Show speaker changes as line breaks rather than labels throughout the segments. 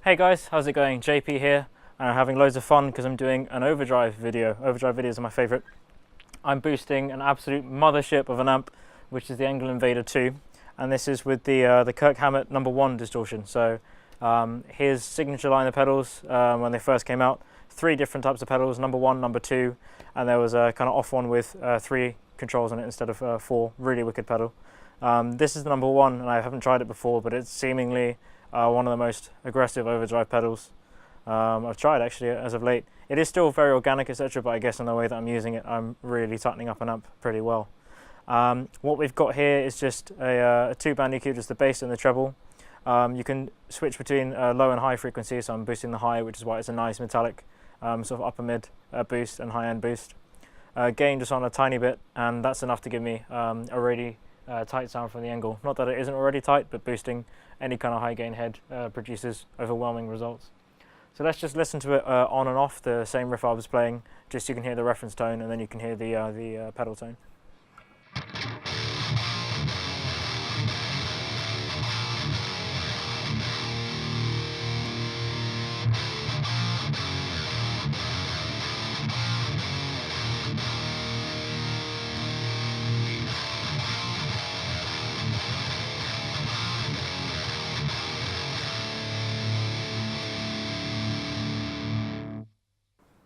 Hey guys, how's it going? JP here, and I'm having loads of fun because I'm doing an overdrive video. Overdrive videos are my favourite. I'm boosting an absolute mothership of an amp, which is the Engel Invader 2, and this is with the Kirk Hammett No.1 distortion. So his signature line of pedals when they first came out, 3 different types of pedals, No.1, No.2, and there was a kind of off one with 3 controls on it instead of 4. Really wicked pedal. This is the No.1, and I haven't tried it before, but it's seemingly one of the most aggressive overdrive pedals I've tried actually as of late. It is still very organic, etc., but I guess in the way that I'm using it, I'm really tightening up an amp pretty well. What we've got here is just a 2-band EQ, just the bass and the treble. You can switch between low and high frequency, so I'm boosting the high, which is why it's a nice metallic sort of upper mid boost and high end boost. Gain just on a tiny bit, and that's enough to give me a really tight sound from the Engel. Not that it isn't already tight, but boosting any kind of high gain head produces overwhelming results. So let's just listen to it on and off, the same riff I was playing, just so you can hear the reference tone, and then you can hear the pedal tone.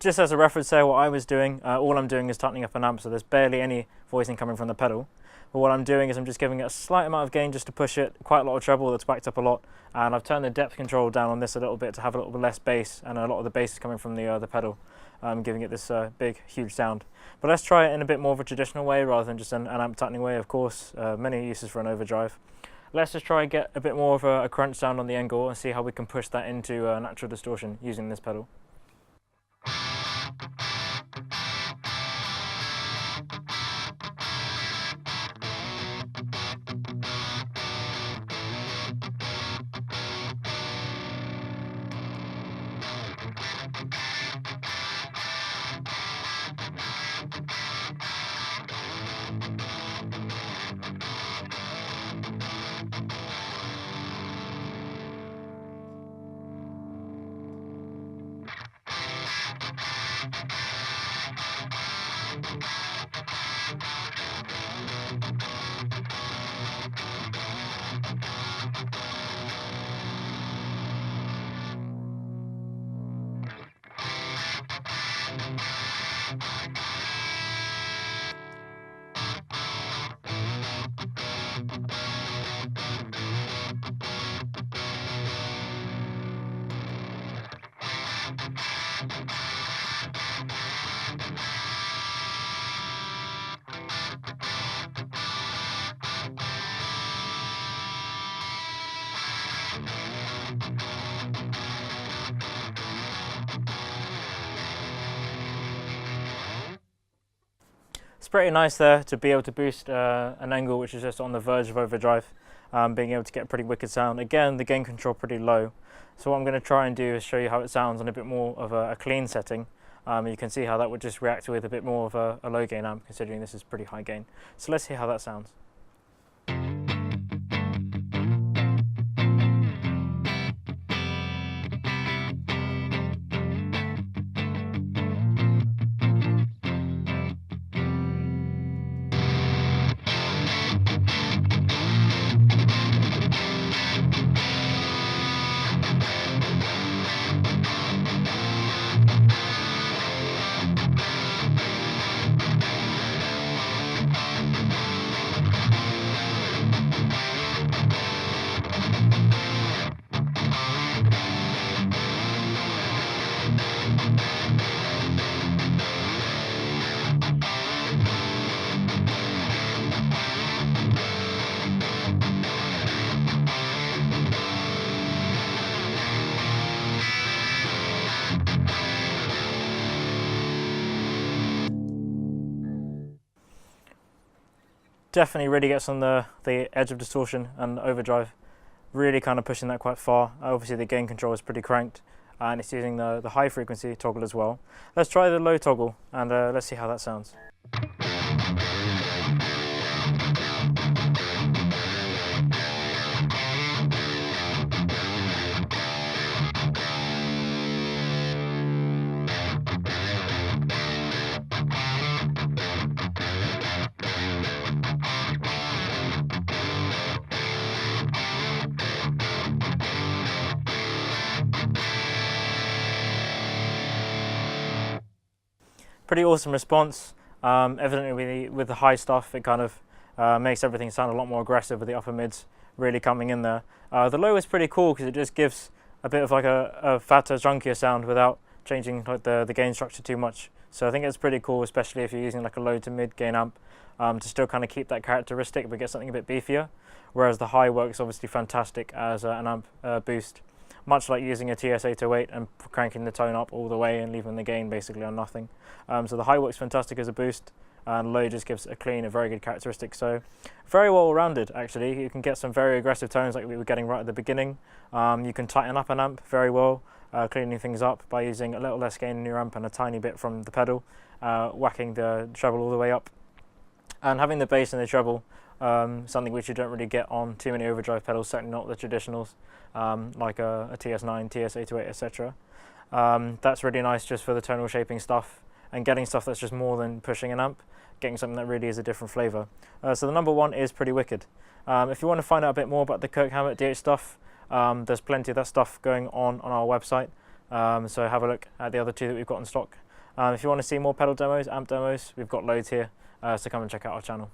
Just as a reference there, what I was doing, all I'm doing is tightening up an amp, so there's barely any voicing coming from the pedal. But what I'm doing is I'm just giving it a slight amount of gain just to push it, quite a lot of treble that's backed up a lot, and I've turned the depth control down on this a little bit to have a little bit less bass, and a lot of the bass is coming from the pedal, giving it this big, huge sound. But let's try it in a bit more of a traditional way rather than just an amp tightening way, of course. Many uses for an overdrive. Let's just try and get a bit more of a crunch sound on the Engel and see how we can push that into natural distortion using this pedal. It's pretty nice there to be able to boost an Engel which is just on the verge of overdrive, being able to get a pretty wicked sound. Again, the gain control pretty low, so what I'm going to try and do is show you how it sounds on a bit more of a clean setting. You can see how that would just react with a bit more of a low gain amp, considering this is pretty high gain. So let's hear how that sounds. Definitely really gets on the edge of distortion and overdrive, really kind of pushing that quite far. Obviously the gain control is pretty cranked, and it's using the high frequency toggle as well. Let's try the low toggle and let's see how that sounds. pretty awesome response. Evidently with the high stuff, it kind of makes everything sound a lot more aggressive with the upper mids really coming in there. The low is pretty cool because it just gives a bit of like a fatter, chunkier sound without changing like the gain structure too much. So I think it's pretty cool, especially if you're using like a low to mid gain amp, to still kind of keep that characteristic but get something a bit beefier. Whereas the high works obviously fantastic as an amp boost, much like using a TS-808 and cranking the tone up all the way and leaving the gain basically on nothing. So the high works fantastic as a boost, and low just gives a clean, a very good characteristic. So very well rounded actually. You can get some very aggressive tones like we were getting right at the beginning. You can tighten up an amp very well, cleaning things up by using a little less gain in your amp and a tiny bit from the pedal, whacking the treble all the way up. And having the bass in the treble, something which you don't really get on too many overdrive pedals, certainly not the traditionals, like a TS9, TS-808, etc. That's really nice just for the tonal shaping stuff and getting stuff that's just more than pushing an amp, getting something that really is a different flavour. So the number one is pretty wicked. If you want to find out a bit more about the Kirk Hammett DH stuff, there's plenty of that stuff going on our website, so have a look at the other two that we've got in stock. If you want to see more pedal demos, amp demos, we've got loads here, so come and check out our channel.